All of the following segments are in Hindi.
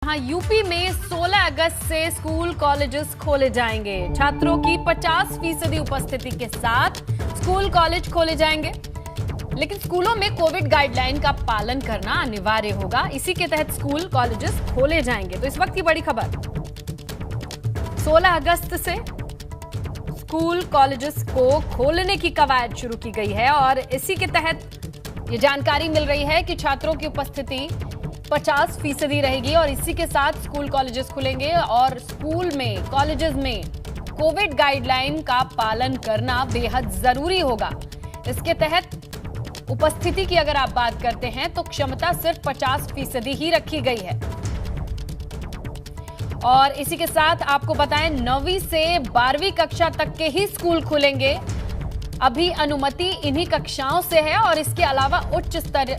हाँ, यूपी में 16 अगस्त से स्कूल कॉलेजेस खोले जाएंगे। छात्रों की 50% उपस्थिति के साथ स्कूल कॉलेज खोले जाएंगे, लेकिन स्कूलों में कोविड गाइडलाइन का पालन करना अनिवार्य होगा। इसी के तहत स्कूल कॉलेजेस खोले जाएंगे। तो इस वक्त की बड़ी खबर, 16 अगस्त से स्कूल कॉलेजेस को खोलने की कवायद शुरू की गई है और इसी के तहत ये जानकारी मिल रही है कि छात्रों की उपस्थिति 50% रहेगी और इसी के साथ स्कूल कॉलेजेस खुलेंगे और स्कूल में, कॉलेजेस में कोविड गाइडलाइन का पालन करना बेहद जरूरी होगा। इसके तहत उपस्थिति की अगर आप बात करते हैं तो क्षमता सिर्फ 50% ही रखी गई है। और इसी के साथ आपको बताएं, 9वीं से 12वीं कक्षा तक के ही स्कूल खुलेंगे। अभी अनुमति इन्हीं कक्षाओं से है और इसके अलावा उच्च स्तर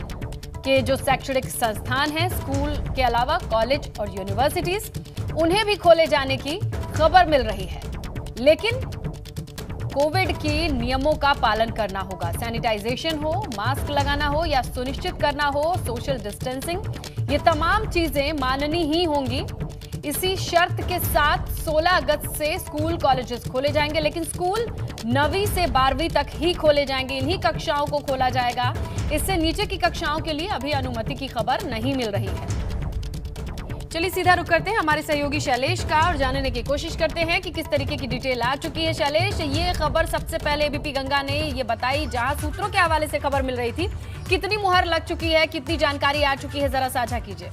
के जो शैक्षणिक संस्थान हैं, स्कूल के अलावा कॉलेज और यूनिवर्सिटीज, उन्हें भी खोले जाने की खबर मिल रही है। लेकिन कोविड के नियमों का पालन करना होगा। सैनिटाइजेशन हो, मास्क लगाना हो या सुनिश्चित करना हो सोशल डिस्टेंसिंग, ये तमाम चीजें माननी ही होंगी। इसी शर्त के साथ 16 अगस्त से स्कूल कॉलेजेस खोले जाएंगे, लेकिन स्कूल 9वीं से 12वीं तक ही खोले जाएंगे। इन्हीं कक्षाओं को खोला जाएगा। इससे नीचे की कक्षाओं के लिए अभी अनुमति की खबर नहीं मिल रही है। चलिए सीधा रुक करते हैं हमारे सहयोगी शैलेश का और जानने की कोशिश करते हैं कि किस तरीके की डिटेल आ चुकी है। शैलेश, ये खबर सबसे पहले एबीपी गंगा ने ये बताई, जहां सूत्रों के हवाले से खबर मिल रही थी। कितनी मुहर लग चुकी है, कितनी जानकारी आ चुकी है, जरा साझा कीजिए।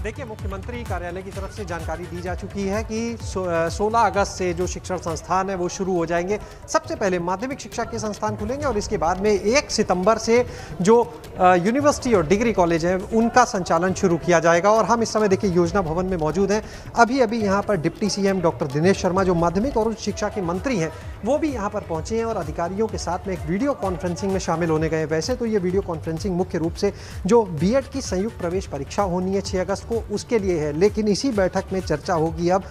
देखिए, मुख्यमंत्री कार्यालय की तरफ से जानकारी दी जा चुकी है कि 16 अगस्त से जो शिक्षण संस्थान है वो शुरू हो जाएंगे। सबसे पहले माध्यमिक शिक्षा के संस्थान खुलेंगे और इसके बाद में 1 सितंबर से जो यूनिवर्सिटी और डिग्री कॉलेज हैं उनका संचालन शुरू किया जाएगा। और हम इस समय देखिए योजना भवन में मौजूद हैं। अभी अभी यहाँ पर deputy CM doctor Dinesh Sharma, जो माध्यमिक और उच्च शिक्षा के मंत्री हैं, वो भी यहाँ पर पहुंचे हैं और अधिकारियों के साथ में एक वीडियो कॉन्फ्रेंसिंग में शामिल होने गए। वैसे तो ये वीडियो कॉन्फ्रेंसिंग मुख्य रूप से जो बीएड की संयुक्त प्रवेश परीक्षा होनी है 6 अगस्त को, उसके लिए है, लेकिन इसी बैठक में चर्चा होगी। अब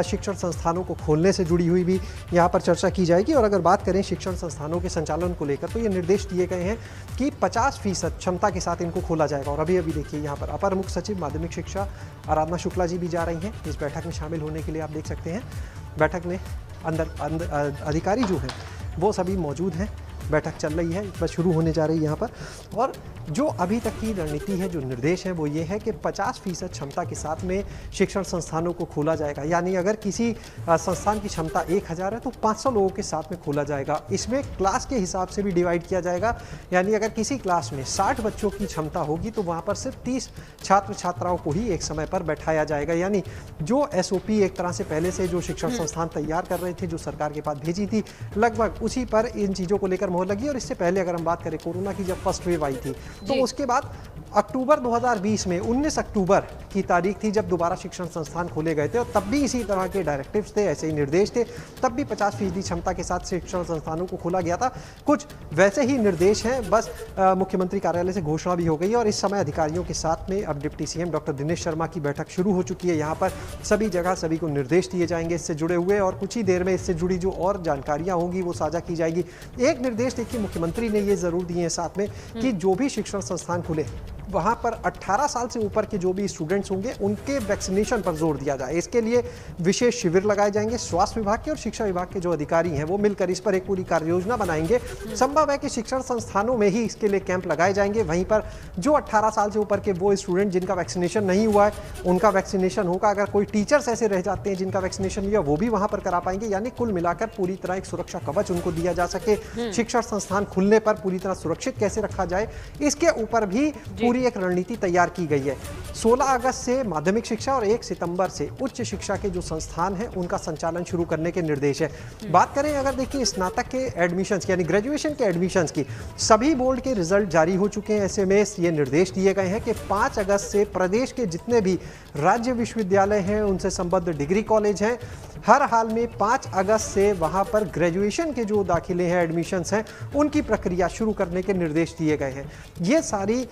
शिक्षण संस्थानों को खोलने से जुड़ी हुई भी यहाँ पर चर्चा की जाएगी। और अगर बात करें शिक्षण संस्थानों के संचालन को लेकर, तो ये निर्देश दिए गए हैं कि 50% क्षमता के साथ इनको खोला जाएगा। और अभी देखिए यहाँ पर अपर मुख्य सचिव माध्यमिक शिक्षा आराधना शुक्ला जी भी जा रही हैं इस बैठक में शामिल होने के लिए। आप देख सकते हैं बैठक में अंदर अधिकारी जो हैं वो सभी मौजूद हैं। बैठक चल रही है, बस शुरू होने जा रही है यहाँ पर। और जो अभी तक की रणनीति है, जो निर्देश है, वो ये है कि 50% क्षमता के साथ में शिक्षण संस्थानों को खोला जाएगा। यानी अगर किसी संस्थान की क्षमता 1000 है तो 500 लोगों के साथ में खोला जाएगा। इसमें क्लास के हिसाब से भी डिवाइड किया जाएगा। यानी अगर किसी क्लास में 60 बच्चों की क्षमता होगी तो वहाँ पर सिर्फ 30 छात्र छात्राओं को ही एक समय पर बैठाया जाएगा। यानी जो SOP एक तरह से पहले से जो शिक्षण संस्थान तैयार कर रहे थे, जो सरकार के पास भेजी थी, लगभग उसी पर इन चीज़ों को लेकर मोहर लगी। और इससे पहले अगर हम बात करें कोरोना की, जब फर्स्ट वेव आई थी, तो उसके बाद अक्टूबर 2020 में 19 अक्टूबर की तारीख थी जब दोबारा शिक्षण संस्थान खोले गए थे। और तब भी इसी तरह के डायरेक्टिव्स थे, ऐसे ही निर्देश थे। तब भी 50% क्षमता के साथ शिक्षण संस्थानों को खोला गया था। कुछ वैसे ही निर्देश हैं, बस मुख्यमंत्री कार्यालय से घोषणा भी हो गई। और इस समय अधिकारियों के साथ में अब deputy CM doctor Dinesh Sharma की बैठक शुरू हो चुकी है। यहाँ पर सभी जगह सभी को निर्देश दिए जाएंगे इससे जुड़े हुए, और कुछ ही देर में इससे जुड़ी जो और जानकारियाँ होंगी वो साझा की जाएगी। एक निर्देश देखिए मुख्यमंत्री ने ये जरूर दिए हैं साथ में कि जो भी शिक्षण संस्थान खुले वहाँ पर 18 साल से ऊपर के जो भी स्टूडेंट्स होंगे उनके वैक्सीनेशन पर जोर दिया जाए। इसके लिए विशेष शिविर लगाए जाएंगे। स्वास्थ्य विभाग के और शिक्षा विभाग के जो अधिकारी हैं वो मिलकर इस पर एक पूरी कार्य योजना बनाएंगे। संभव है कि शिक्षण संस्थानों में ही इसके लिए कैंप लगाए जाएंगे। वहीं पर जो 18 साल से ऊपर के वो स्टूडेंट जिनका वैक्सीनेशन नहीं हुआ है उनका वैक्सीनेशन होगा। अगर कोई टीचर्स ऐसे रह जाते हैं जिनका वैक्सीनेशन हुआ, वो भी वहाँ पर करा पाएंगे। यानी कुल मिलाकर पूरी तरह एक सुरक्षा कवच उनको दिया जा सके। शिक्षण संस्थान खुलने पर पूरी तरह सुरक्षित कैसे रखा जाए, इसके ऊपर भी पूरी एक रणनीति तैयार की गई है। 16 अगस्त से माध्यमिक शिक्षा और 1 सितंबर से उच्च शिक्षा के जो संस्थान हैं उनका संचालन शुरू करने के निर्देश है। बात करें अगर देखिए स्नातक के एडमिशंस यानी ग्रेजुएशन के एडमिशंस की, सभी बोर्ड के रिजल्ट जारी हो चुके हैं। ऐसे में ये निर्देश दिए गए हैं कि 5 अगस्त से प्रदेश के जितने भी राज्य विश्वविद्यालय हैं, उनसे संबद्ध डिग्री कॉलेज हैं, हर हाल में 5 अगस्त से वहां पर ग्रेजुएशन के जो दाखिले हैं, एडमिशंस हैं, उनकी प्रक्रिया शुरू करने के निर्देश दिए गए हैं। ये सारी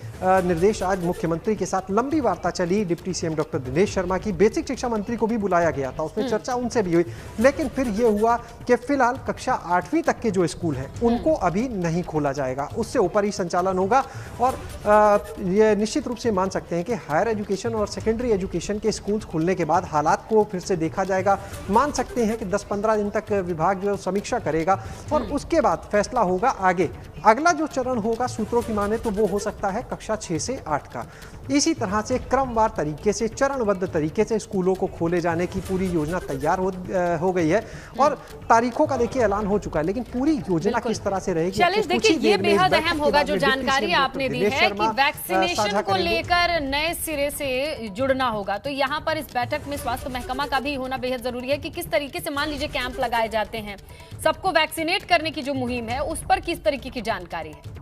निर्देश आज मुख्यमंत्री के साथ लंबी वार्ता चली। Deputy CM doctor Dinesh Sharma की बेसिक शिक्षा मंत्री को भी बुलाया गया था, उसमें चर्चा उनसे भी हुई, लेकिन फिर यह हुआ कि फिलहाल कक्षा 8वीं तक के जो स्कूल हैं उनको अभी नहीं खोला जाएगा, उससे ऊपर ही संचालन होगा। और ये निश्चित रूप से मान सकते हैं कि हायर एजुकेशन और सेकेंडरी एजुकेशन के स्कूल खुलने के बाद हालात को फिर से देखा जाएगा। मान सकते हैं कि 10-15 दिन तक विभाग जो समीक्षा करेगा और उसके बाद फैसला होगा आगे। अगला जो चरण होगा, सूत्रों की माने तो वो हो सकता है कक्षा 6 से 8 का। इसी तरह से क्रमवार तरीके से, चरणबद्ध तरीके से स्कूलों को खोले जाने की पूरी योजना तैयार हो गई है और तारीखों का देखिए ऐलान हो चुका है, लेकिन पूरी योजना किस तरह से रहेगी। शैलेश, देखिए ये बेहद अहम होगा जो जानकारी आपने दी है कि वैक्सीनेशन को लेकर नए सिरे से जुड़ना होगा, तो यहाँ पर इस बैठक में स्वास्थ्य महकमा का भी होना बेहद जरूरी है कि किस तरीके से, मान लीजिए कैंप लगाए जाते हैं, सबको वैक्सीनेट करने की जो मुहिम है उस पर किस तरीके की जानकारी है।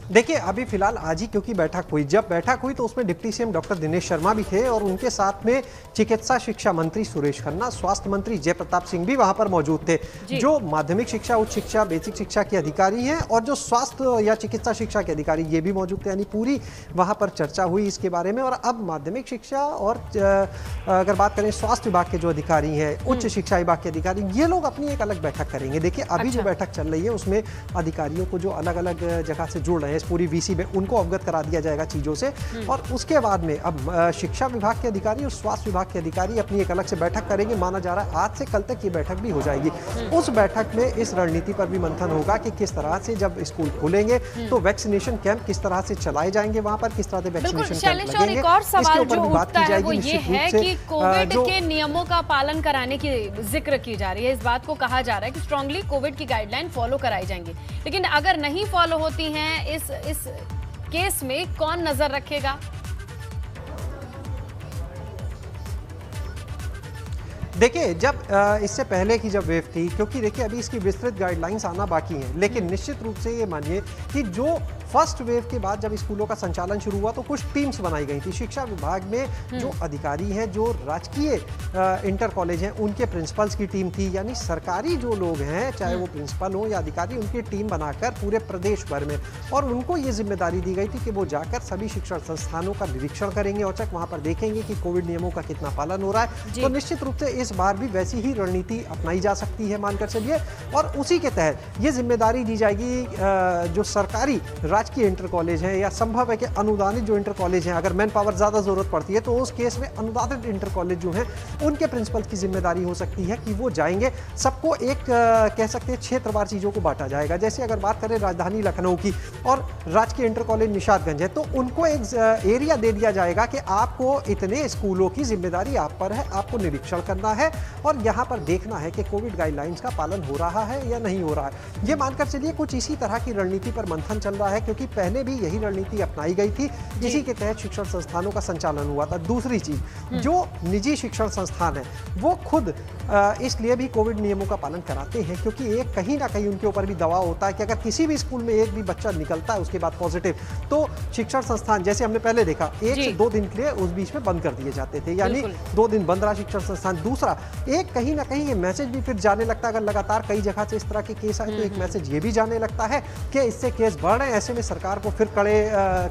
देखिए अभी फिलहाल आज ही क्योंकि बैठक हुई, जब बैठक हुई तो उसमें deputy CM doctor Dinesh Sharma भी थे और उनके साथ में चिकित्सा शिक्षा मंत्री सुरेश खन्ना, स्वास्थ्य मंत्री जय प्रताप सिंह भी वहां पर मौजूद थे। जो माध्यमिक शिक्षा, उच्च शिक्षा, बेसिक शिक्षा के अधिकारी हैं और जो स्वास्थ्य या चिकित्सा शिक्षा के अधिकारी ये भी मौजूद थे, यानी पूरी वहां पर चर्चा हुई इसके बारे में। और अब माध्यमिक शिक्षा और अगर बात करें स्वास्थ्य विभाग के जो अधिकारी हैं, उच्च शिक्षा विभाग के अधिकारी, ये लोग अपनी एक अलग बैठक करेंगे। देखिए अभी जो बैठक चल रही है उसमें अधिकारियों को जो अलग अलग जगह से जुड़ रहे हैं इस पूरी वीसी में, उनको अवगत करा दिया जाएगा चीजों से। और उसके बाद में अब शिक्षा विभाग के अधिकारी और स्वास्थ्य विभाग के अधिकारी अपनी एक अलग से बैठक करेंगे। माना जा रहा है आज से कल तक ये बैठक भी हो जाएगी। उस बैठक में इस रणनीति पर भी मंथन होगा कि किस तरह से जब स्कूल खुलेंगे तो वैक्सीनेशन कैंप किस तरह से चलाए जाएंगे, वहां पर किस तरह से वैक्सीनेशन कैंप लगेंगे। एक और सवाल जो उठता है वो ये है कि कोविड के नियमों का पालन कराने की जिक्र की जा रही है। इस बात को कहा जा रहा है कि स्ट्रांगली कोविड की गाइडलाइन फॉलो कराई जाएंगी, लेकिन अगर नहीं फॉलो होती हैं इस केस में कौन नजर रखेगा? देखिए जब इससे पहले की जब वेव थी, क्योंकि देखिए अभी इसकी विस्तृत गाइडलाइंस आना बाकी हैं, लेकिन निश्चित रूप से ये मानिए कि जो फर्स्ट वेव के बाद जब स्कूलों का संचालन शुरू हुआ तो कुछ टीम्स बनाई गई थी। शिक्षा विभाग में जो अधिकारी हैं, जो राजकीय इंटर कॉलेज हैं, उनके प्रिंसिपल्स की टीम थी, यानी सरकारी जो लोग हैं, चाहे वो प्रिंसिपल हो या अधिकारी, उनकी टीम बनाकर पूरे प्रदेश भर में, और उनको ये जिम्मेदारी दी गई थी कि वो जाकर सभी शिक्षण संस्थानों का निरीक्षण करेंगे और वहां पर देखेंगे कि कोविड नियमों का कितना पालन हो रहा है। तो निश्चित रूप से इस बार भी वैसी ही रणनीति अपनाई जा सकती है, मानकर चलिए, और उसी के तहत ये जिम्मेदारी दी जाएगी जो सरकारी राजकीय इंटर कॉलेज हैं या संभव है कि अनुदानित जो इंटर कॉलेज हैं, अगर मैन पावर ज़्यादा ज़रूरत पड़ती है तो उस केस में अनुदानित इंटर कॉलेज जो हैं उनके प्रिंसिपल की जिम्मेदारी हो सकती है कि वो जाएंगे। सबको एक कह सकते हैं क्षेत्रवार चीज़ों को बांटा जाएगा। जैसे अगर बात करें राजधानी लखनऊ की और राजकीय इंटर कॉलेज निशातगंज है, तो उनको एक एरिया दे दिया जाएगा कि आपको इतने स्कूलों की जिम्मेदारी आप पर है, आपको निरीक्षण करना है और यहाँ पर देखना है कि कोविड गाइडलाइंस का पालन हो रहा है या नहीं हो रहा है। ये मानकर चलिए कुछ इसी तरह की रणनीति पर मंथन चल रहा है, क्योंकि पहले भी यही रणनीति अपनाई गई थी, इसी के तहत शिक्षण संस्थानों का संचालन हुआ था। दूसरी चीज, जो निजी शिक्षण संस्थान है वो खुद इसलिए भी कोविड नियमों का पालन कराते हैं क्योंकि एक कहीं ना कहीं उनके ऊपर भी दबाव होता है कि अगर किसी भी स्कूल में एक भी बच्चा निकलता है उसके बाद पॉजिटिव, तो शिक्षण संस्थान, जैसे हमने पहले देखा, 1 से 2 दिन के लिए उस बीच में बंद कर दिए जाते थे, यानी 2 दिन बंद रहा शिक्षण संस्थान। दूसरा, एक कहीं ना कहीं ये मैसेज भी फिर जाने लगता है, अगर लगातार कई जगह से इस तरह के केस आए तो एक मैसेज ये भी जाने लगता है कि इससे केस बढ़ रहे हैं, ऐसे में सरकार को फिर कड़े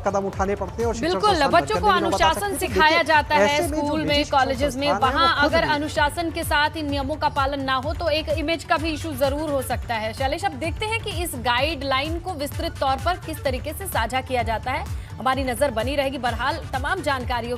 कदम उठाने पड़ते हैं। और बिल्कुल, बच्चों को अनुशासन सिखाया जाता है स्कूल में, कॉलेजेस में, वहां अगर अनुशासन के साथ इन नियमों का पालन ना हो तो एक इमेज का भी इशू जरूर हो सकता है। शैलेश, अब देखते हैं कि इस गाइडलाइन को विस्तृत तौर पर किस तरीके से साझा किया जाता है। हमारी नजर बनी रहेगी। बहरहाल तमाम जानकारियों